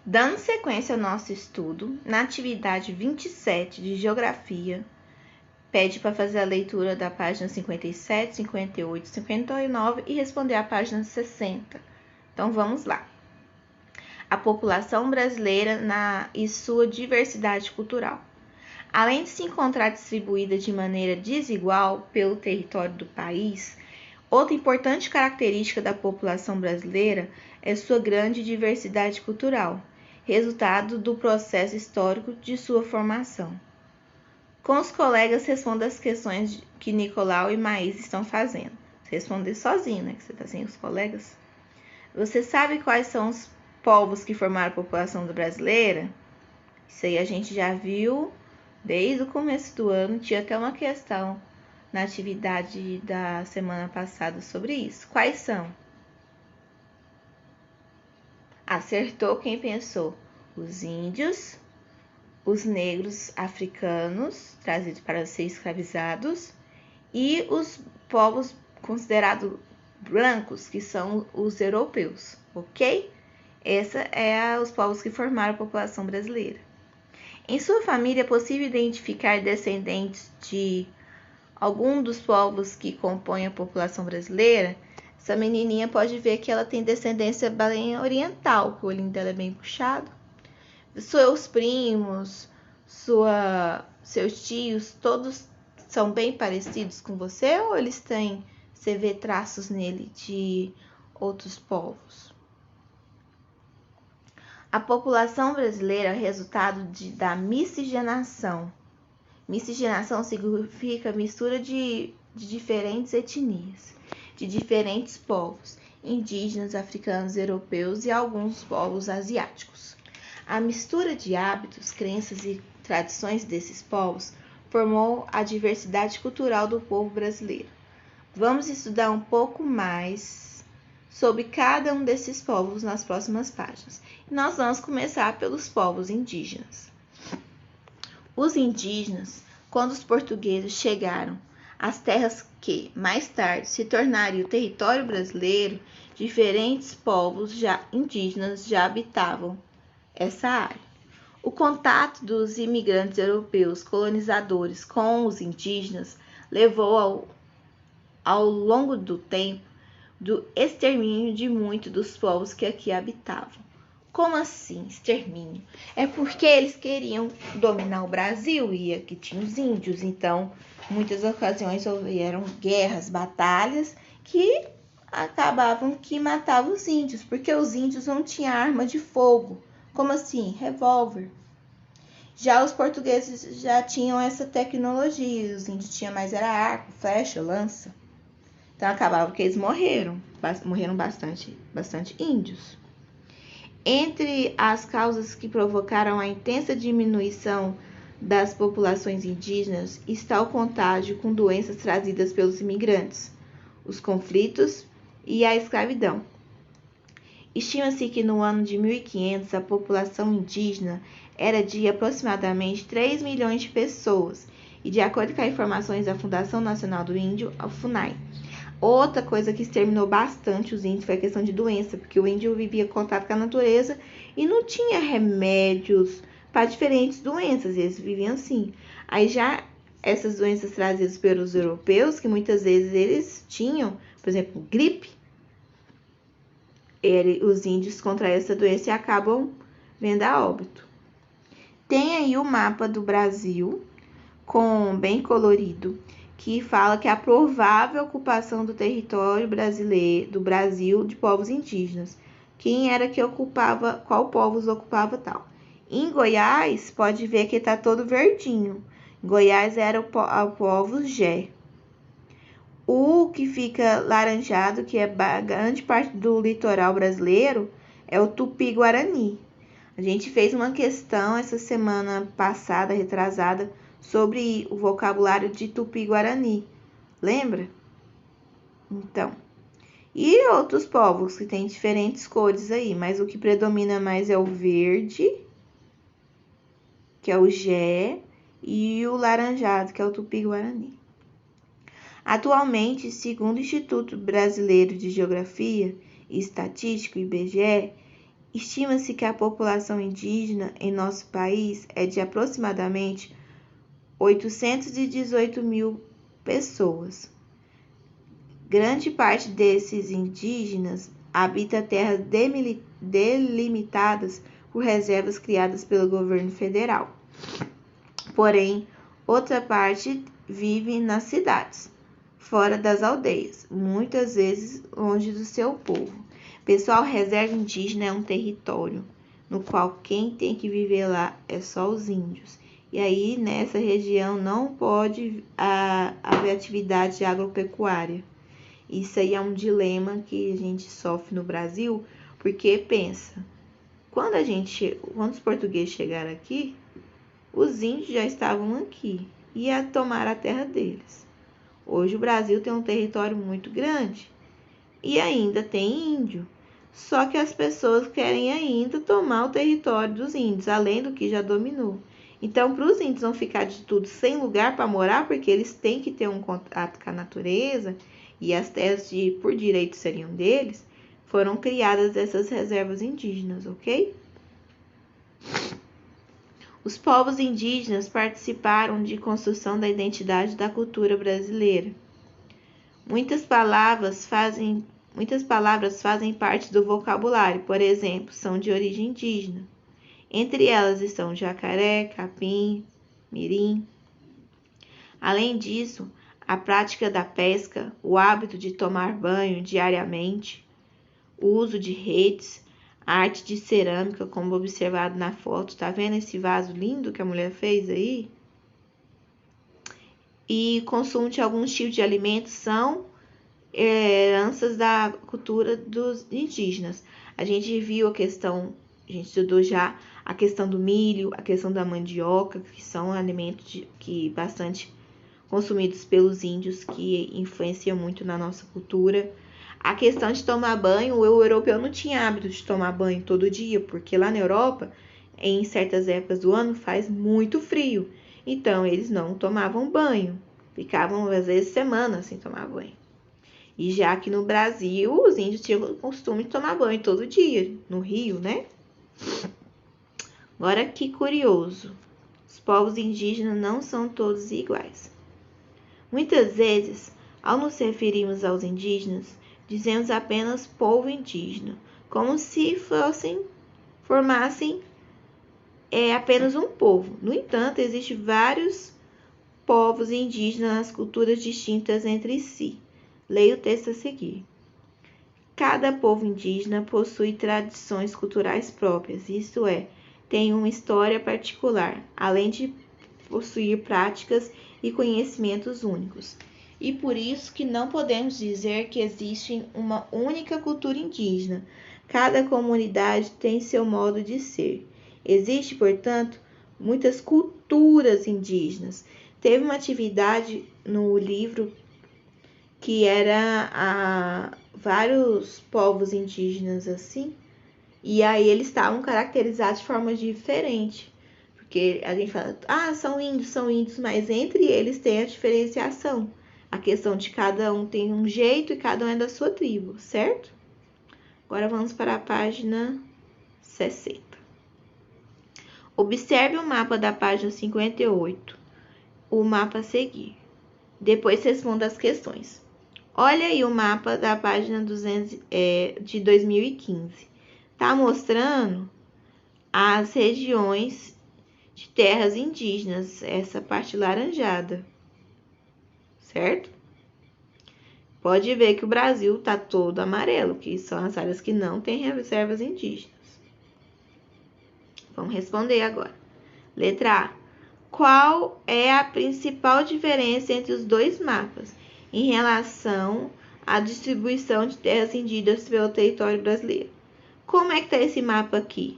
Dando sequência ao nosso estudo, na atividade 27 de Geografia, pede para fazer a leitura da página 57, 58, 59 e responder a página 60. Então, vamos lá. A população brasileira e sua diversidade cultural. Além de se encontrar distribuída de maneira desigual pelo território do país, outra importante característica da população brasileira é sua grande diversidade cultural, resultado do processo histórico de sua formação. Com os colegas, responda as questões que Nicolau e Maís estão fazendo. Responder sozinho, né? Que você está sem os colegas. Você sabe quais são os povos que formaram a população brasileira? Isso aí a gente já viu desde o começo do ano. Tinha até uma questão na atividade da semana passada sobre isso. Quais são? Acertou quem pensou? Os índios, os negros africanos, trazidos para ser escravizados, e os povos considerados brancos, que são os europeus, ok? Essa é os povos que formaram a população brasileira. Em sua família é possível identificar descendentes de algum dos povos que compõem a população brasileira? Essa menininha pode ver que ela tem descendência bem oriental, que o olhinho dela é bem puxado. Seus primos, seus tios, todos são bem parecidos com você ou você vê traços nele de outros povos? A população brasileira é resultado da miscigenação. Miscigenação significa mistura de diferentes etnias, de diferentes povos, indígenas, africanos, europeus e alguns povos asiáticos. A mistura de hábitos, crenças e tradições desses povos formou a diversidade cultural do povo brasileiro. Vamos estudar um pouco mais sobre cada um desses povos nas próximas páginas. Nós vamos começar pelos povos indígenas. Os indígenas, quando os portugueses chegaram às terras que, mais tarde, se tornariam o território brasileiro, diferentes povos indígenas já habitavam essa área. O contato dos imigrantes europeus colonizadores com os indígenas levou ao longo do tempo do extermínio de muitos dos povos que aqui habitavam. Como assim, extermínio? É porque eles queriam dominar o Brasil e aqui tinha os índios, então muitas ocasiões houveram guerras, batalhas que acabavam que matavam os índios, porque os índios não tinham arma de fogo. Como assim? Revólver. Já os portugueses já tinham essa tecnologia, os índios tinham mais era arco, flecha, lança. Então acabava que eles morreram bastante índios. Entre as causas que provocaram a intensa diminuição das populações indígenas está o contágio com doenças trazidas pelos imigrantes, os conflitos e a escravidão. Estima-se que no ano de 1500 a população indígena era de aproximadamente 3 milhões de pessoas, e de acordo com as informações da Fundação Nacional do Índio, a FUNAI. Outra coisa que exterminou bastante os índios foi a questão de doença, porque o índio vivia em contato com a natureza e não tinha remédios para diferentes doenças, eles viviam assim. Aí já essas doenças trazidas pelos europeus, que muitas vezes eles tinham, por exemplo, gripe, os índios contraem essa doença e acabam vendo a óbito. Tem aí o mapa do Brasil, bem colorido, que fala que a provável ocupação do território brasileiro, do Brasil, de povos indígenas. Quem era que ocupava, qual povos ocupava tal. Em Goiás, pode ver que está todo verdinho. Em Goiás era o povo Gé. O que fica laranjado, que é grande parte do litoral brasileiro, é o Tupi-Guarani. A gente fez uma questão essa semana passada, retrasada, sobre o vocabulário de Tupi-Guarani. Lembra? Então. E outros povos que têm diferentes cores aí, mas o que predomina mais é o verde, que é o Gé, e o laranjado, que é o Tupi-Guarani. Atualmente, segundo o Instituto Brasileiro de Geografia e Estatística, IBGE, Estima-se que a população indígena em nosso país é de aproximadamente 818 mil pessoas. Grande parte desses indígenas habita terras delimitadas por reservas criadas pelo governo federal. Porém, outra parte vive nas cidades, fora das aldeias, muitas vezes longe do seu povo. Pessoal, reserva indígena é um território no qual quem tem que viver lá é só os índios. E aí, nessa região, não pode haver atividade agropecuária. Isso aí é um dilema que a gente sofre no Brasil, porque pensa, quando os portugueses chegaram aqui, os índios já estavam aqui, ia tomar a terra deles. Hoje o Brasil tem um território muito grande e ainda tem índio. Só que as pessoas querem ainda tomar o território dos índios, além do que já dominou. Então, para os índios não ficar de tudo sem lugar para morar, porque eles têm que ter um contato com a natureza, e as terras por direito seriam deles, foram criadas essas reservas indígenas, ok? Os povos indígenas participaram de construção da identidade da cultura brasileira. Muitas palavras fazem parte do vocabulário, por exemplo, são de origem indígena. Entre elas estão jacaré, capim, mirim. Além disso, a prática da pesca, o hábito de tomar banho diariamente, o uso de redes, a arte de cerâmica, como observado na foto. Tá vendo esse vaso lindo que a mulher fez aí? E consumo de alguns tipos de alimentos são heranças da cultura dos indígenas. A gente estudou já a questão do milho, a questão da mandioca, que são alimentos que bastante consumidos pelos índios, que influenciam muito na nossa cultura. A questão de tomar banho, o europeu não tinha hábito de tomar banho todo dia, porque lá na Europa, em certas épocas do ano, faz muito frio. Então, eles não tomavam banho. Ficavam, às vezes, semanas sem tomar banho. E já que no Brasil, os índios tinham o costume de tomar banho todo dia, no rio, né? Agora, que curioso. Os povos indígenas não são todos iguais. Muitas vezes, ao nos referirmos aos indígenas, dizemos apenas povo indígena, como se formassem apenas um povo. No entanto, existem vários povos indígenas nas culturas distintas entre si. Leia o texto a seguir. Cada povo indígena possui tradições culturais próprias, isto é, tem uma história particular, além de possuir práticas e conhecimentos únicos. E por isso que não podemos dizer que existe uma única cultura indígena. Cada comunidade tem seu modo de ser. Existe, portanto, muitas culturas indígenas. Teve uma atividade no livro que era vários povos indígenas assim, e aí eles estavam caracterizados de forma diferente. Porque a gente fala, são índios, mas entre eles tem a diferenciação. A questão de cada um tem um jeito e cada um é da sua tribo, certo? Agora vamos para a página 60. Observe o mapa da página 58, o mapa a seguir. Depois responda as questões. Olha aí o mapa da página de 2015. Tá mostrando as regiões de terras indígenas, essa parte laranjada, certo? Pode ver que o Brasil tá todo amarelo, que são as áreas que não têm reservas indígenas. Vamos responder agora. Letra A. Qual é a principal diferença entre os dois mapas em relação à distribuição de terras indígenas pelo território brasileiro? Como é que está esse mapa aqui?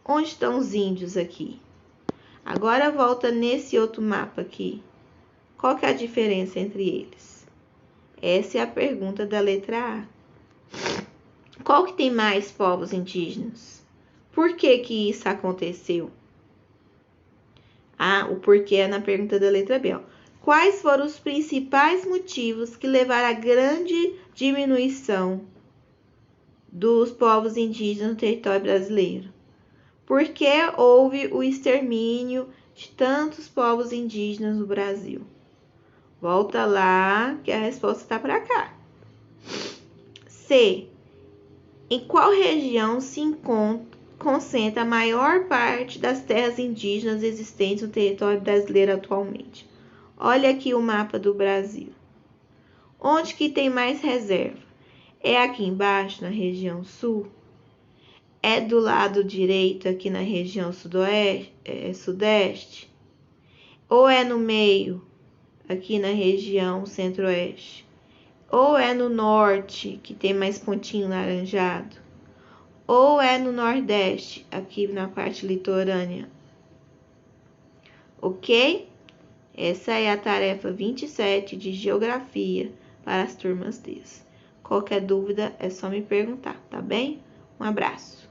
Onde estão os índios aqui? Agora volta nesse outro mapa aqui. Qual que é a diferença entre eles? Essa é a pergunta da letra A. Qual que tem mais povos indígenas? Por que que isso aconteceu? O porquê é na pergunta da letra B. Quais foram os principais motivos que levaram à grande diminuição dos povos indígenas no território brasileiro? Por que houve o extermínio de tantos povos indígenas no Brasil? Volta lá, que a resposta está para cá. C. Em qual região se concentra a maior parte das terras indígenas existentes no território brasileiro atualmente? Olha aqui o mapa do Brasil. Onde que tem mais reserva? É aqui embaixo, na região sul? É do lado direito, aqui na região sudeste? Ou é no meio, aqui na região centro-oeste? Ou é no norte, que tem mais pontinho laranjado? Ou é no nordeste, aqui na parte litorânea? Ok? Essa é a tarefa 27 de Geografia para as turmas D. Qualquer dúvida é só me perguntar, tá bem? Um abraço.